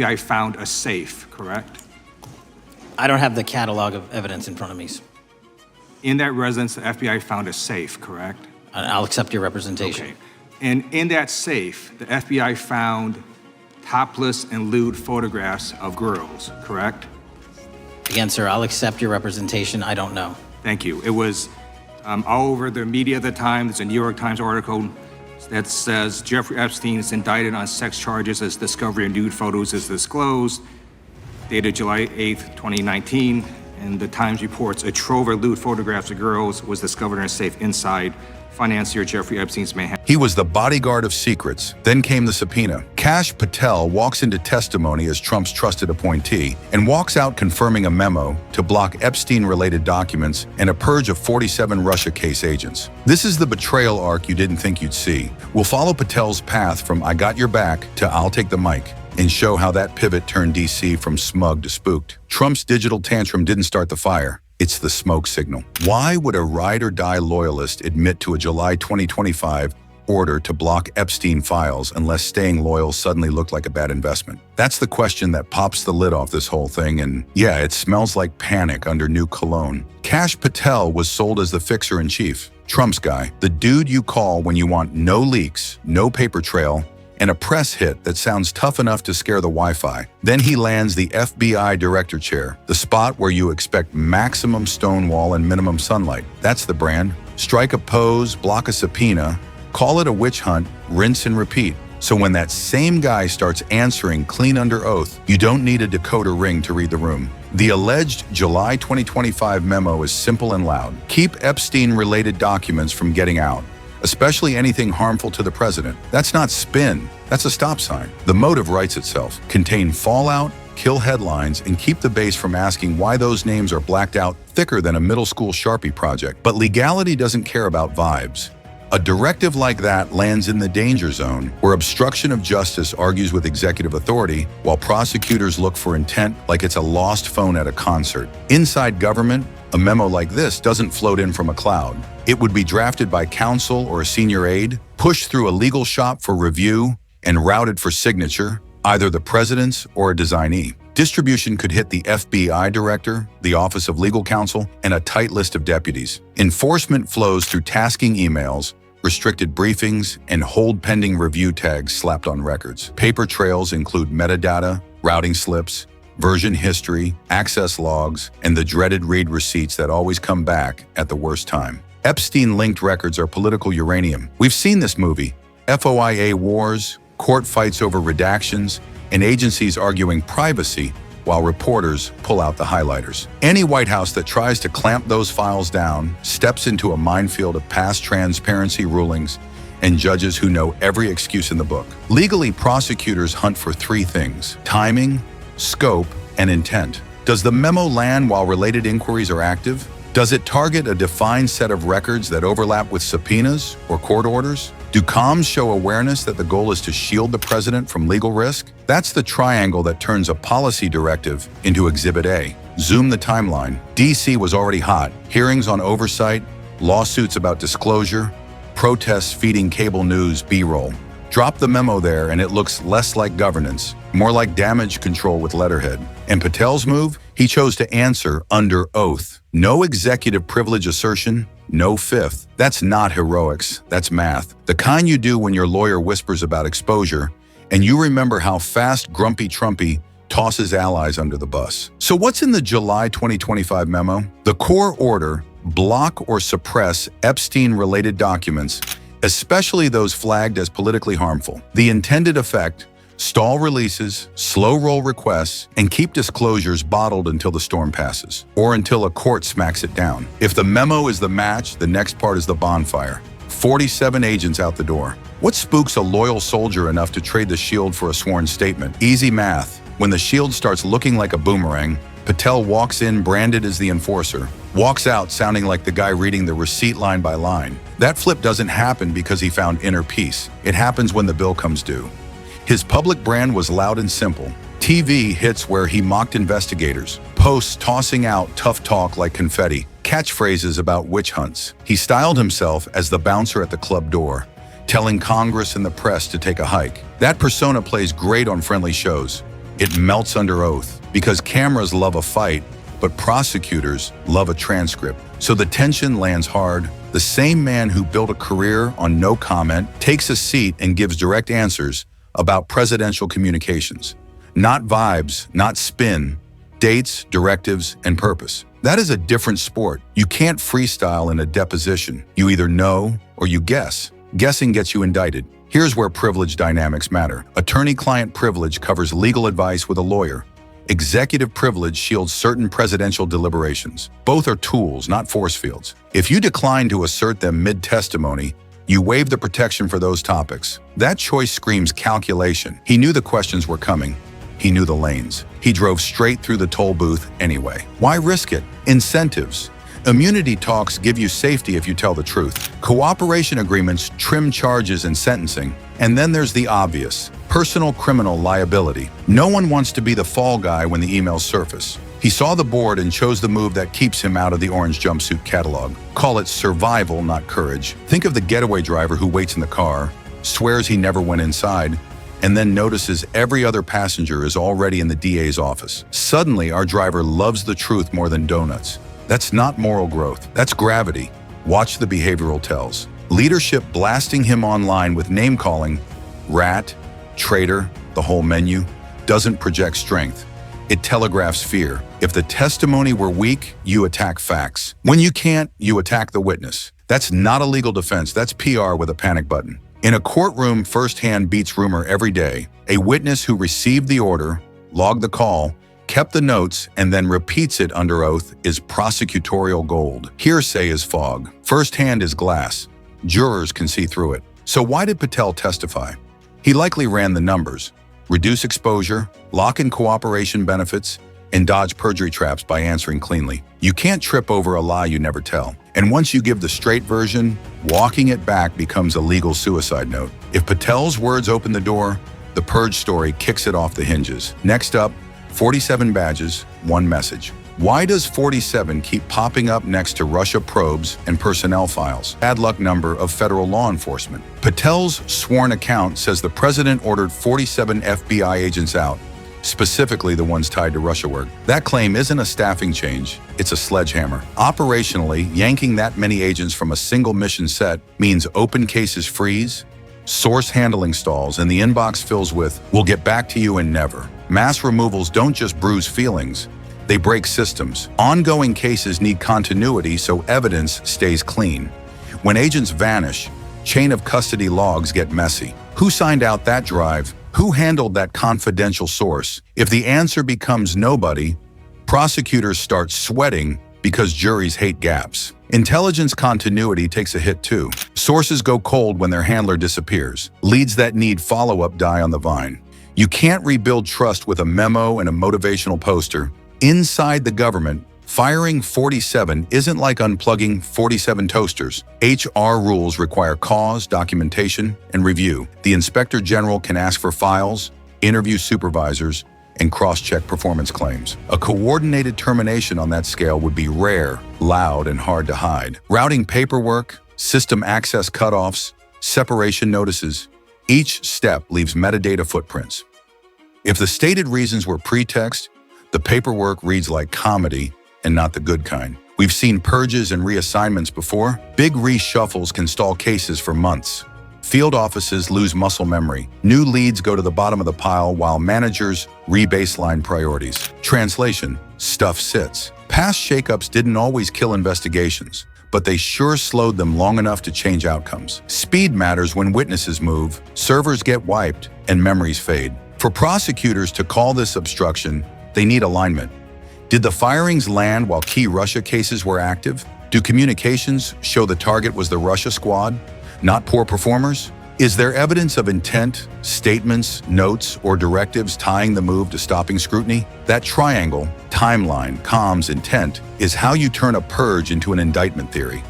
FBI found a safe, correct? I don't have the catalog of evidence in front of me. In that residence, the FBI found a safe, correct? I'll accept your representation. Okay. And in that safe, the FBI found topless and lewd photographs of girls, correct? Again, sir, I'll accept your representation. I don't know. Thank you. It was all over the media at the time. There's a New York Times article that says Jeffrey Epstein is indicted on sex charges as discovery of nude photos is disclosed, dated July 8th, 2019. And the Times reports a trove of lewd photographs of girls was discovered in a safe inside financier Jeffrey Epstein's Manhattan. He was the bodyguard of secrets. Then came the subpoena. Kash Patel walks into testimony as Trump's trusted appointee and walks out confirming a memo to block Epstein-related documents and a purge of 47 Russia case agents. This is the betrayal arc you didn't think you'd see. We'll follow Patel's path from "I got your back" to "I'll take the mic," and show how that pivot turned DC from smug to spooked. Trump's digital tantrum didn't start the fire. It's the smoke signal. Why would a ride-or-die loyalist admit to a July 2025 order to block Epstein files unless staying loyal suddenly looked like a bad investment? That's the question that pops the lid off this whole thing, and yeah, it smells like panic under new cologne. Kash Patel was sold as the fixer-in-chief, Trump's guy, the dude you call when you want no leaks, no paper trail, and a press hit that sounds tough enough to scare the Wi-Fi. Then he lands the FBI director chair, the spot where you expect maximum stonewall and minimum sunlight. That's the brand. Strike a pose, block a subpoena, call it a witch hunt, rinse and repeat. So when that same guy starts answering clean under oath, you don't need a decoder ring to read the room. The alleged July 2025 memo is simple and loud. Keep Epstein-related documents from getting out, especially anything harmful to the president. That's not spin, that's a stop sign. The motive writes itself. Contain fallout, kill headlines, and keep the base from asking why those names are blacked out thicker than a middle school Sharpie project. But legality doesn't care about vibes. A directive like that lands in the danger zone, where obstruction of justice argues with executive authority, while prosecutors look for intent like it's a lost phone at a concert. Inside government, a memo like this doesn't float in from a cloud. It would be drafted by counsel or a senior aide, pushed through a legal shop for review, and routed for signature, either the president's or a designee. Distribution could hit the FBI director, the Office of Legal Counsel, and a tight list of deputies. Enforcement flows through tasking emails, restricted briefings, and hold pending review tags slapped on records. Paper trails include metadata, routing slips, version history, access logs, and the dreaded read receipts that always come back at the worst time. Epstein-linked records are political uranium. We've seen this movie. FOIA wars, court fights over redactions, and agencies arguing privacy while reporters pull out the highlighters. Any White House that tries to clamp those files down steps into a minefield of past transparency rulings and judges who know every excuse in the book. Legally, prosecutors hunt for three things: timing, scope, and intent. Does the memo land while related inquiries are active? Does it target a defined set of records that overlap with subpoenas or court orders? Do comms show awareness that the goal is to shield the president from legal risk? That's the triangle that turns a policy directive into Exhibit A. Zoom the timeline. DC was already hot. Hearings on oversight, lawsuits about disclosure, protests feeding cable news B-roll. Drop the memo there and it looks less like governance, more like damage control with letterhead. And Patel's move? He chose to answer under oath. No executive privilege assertion, no fifth. That's not heroics, that's math. The kind you do when your lawyer whispers about exposure, and you remember how fast Grumpy Trumpy tosses allies under the bus. So what's in the July 2025 memo? The core order: block or suppress Epstein-related documents, especially those flagged as politically harmful. The intended effect: stall releases, slow roll requests, and keep disclosures bottled until the storm passes, or until a court smacks it down. If the memo is the match, the next part is the bonfire. 47 agents out the door. What spooks a loyal soldier enough to trade the shield for a sworn statement? Easy math. When the shield starts looking like a boomerang, Patel walks in branded as the enforcer, walks out sounding like the guy reading the receipt line by line. That flip doesn't happen because he found inner peace. It happens when the bill comes due. His public brand was loud and simple. TV hits where he mocked investigators, posts tossing out tough talk like confetti, catchphrases about witch hunts. He styled himself as the bouncer at the club door, telling Congress and the press to take a hike. That persona plays great on friendly shows. It melts under oath because cameras love a fight, but prosecutors love a transcript. So the tension lands hard. The same man who built a career on no comment takes a seat and gives direct answers about presidential communications. Not vibes, not spin, dates, directives, and purpose. That is a different sport. You can't freestyle in a deposition. You either know or you guess. Guessing gets you indicted. Here's where privilege dynamics matter. Attorney-client privilege covers legal advice with a lawyer. Executive privilege shields certain presidential deliberations. Both are tools, not force fields. If you decline to assert them mid-testimony, you waive the protection for those topics. That choice screams calculation. He knew the questions were coming. He knew the lanes. He drove straight through the toll booth anyway. Why risk it? Incentives. Immunity talks give you safety if you tell the truth. Cooperation agreements trim charges and sentencing. And then there's the obvious, personal criminal liability. No one wants to be the fall guy when the emails surface. He saw the board and chose the move that keeps him out of the orange jumpsuit catalog. Call it survival, not courage. Think of the getaway driver who waits in the car, swears he never went inside, and then notices every other passenger is already in the DA's office. Suddenly, our driver loves the truth more than donuts. That's not moral growth. That's gravity. Watch the behavioral tells. Leadership blasting him online with name-calling, rat, traitor, the whole menu, doesn't project strength. It telegraphs fear. If the testimony were weak, you attack facts. When you can't, you attack the witness. That's not a legal defense. That's PR with a panic button. In a courtroom, firsthand beats rumor every day. A witness who received the order, logged the call, kept the notes, and then repeats it under oath is prosecutorial gold. Hearsay is fog. Firsthand is glass. Jurors can see through it. So why did Patel testify? He likely ran the numbers. Reduce exposure, lock in cooperation benefits, and dodge perjury traps by answering cleanly. You can't trip over a lie you never tell. And once you give the straight version, walking it back becomes a legal suicide note. If Patel's words open the door, the purge story kicks it off the hinges. Next up, 47 badges, one message. Why does 47 keep popping up next to Russia probes and personnel files? Bad luck number of federal law enforcement. Patel's sworn account says the president ordered 47 FBI agents out, specifically the ones tied to Russia work. That claim isn't a staffing change, it's a sledgehammer. Operationally, yanking that many agents from a single mission set means open cases freeze, source handling stalls, and the inbox fills with, "We'll get back to you and never." Mass removals don't just bruise feelings, they break systems. Ongoing cases need continuity so evidence stays clean. When agents vanish, chain of custody logs get messy. Who signed out that drive? Who handled that confidential source? If the answer becomes nobody, prosecutors start sweating because juries hate gaps. Intelligence continuity takes a hit too. Sources go cold when their handler disappears. Leads that need follow-up die on the vine. You can't rebuild trust with a memo and a motivational poster. Inside the government, firing 47 isn't like unplugging 47 toasters. HR rules require cause, documentation, and review. The inspector general can ask for files, interview supervisors, and cross-check performance claims. A coordinated termination on that scale would be rare, loud, and hard to hide. Routing paperwork, system access cutoffs, separation notices, each step leaves metadata footprints. If the stated reasons were pretext, the paperwork reads like comedy and not the good kind. We've seen purges and reassignments before. Big reshuffles can stall cases for months. Field offices lose muscle memory. New leads go to the bottom of the pile while managers re-baseline priorities. Translation: stuff sits. Past shakeups didn't always kill investigations, but they sure slowed them long enough to change outcomes. Speed matters when witnesses move, servers get wiped, and memories fade. For prosecutors to call this obstruction, they need alignment. Did the firings land while key Russia cases were active? Do communications show the target was the Russia squad, not poor performers? Is there evidence of intent, statements, notes, or directives tying the move to stopping scrutiny? That triangle, timeline, comms, intent, is how you turn a purge into an indictment theory.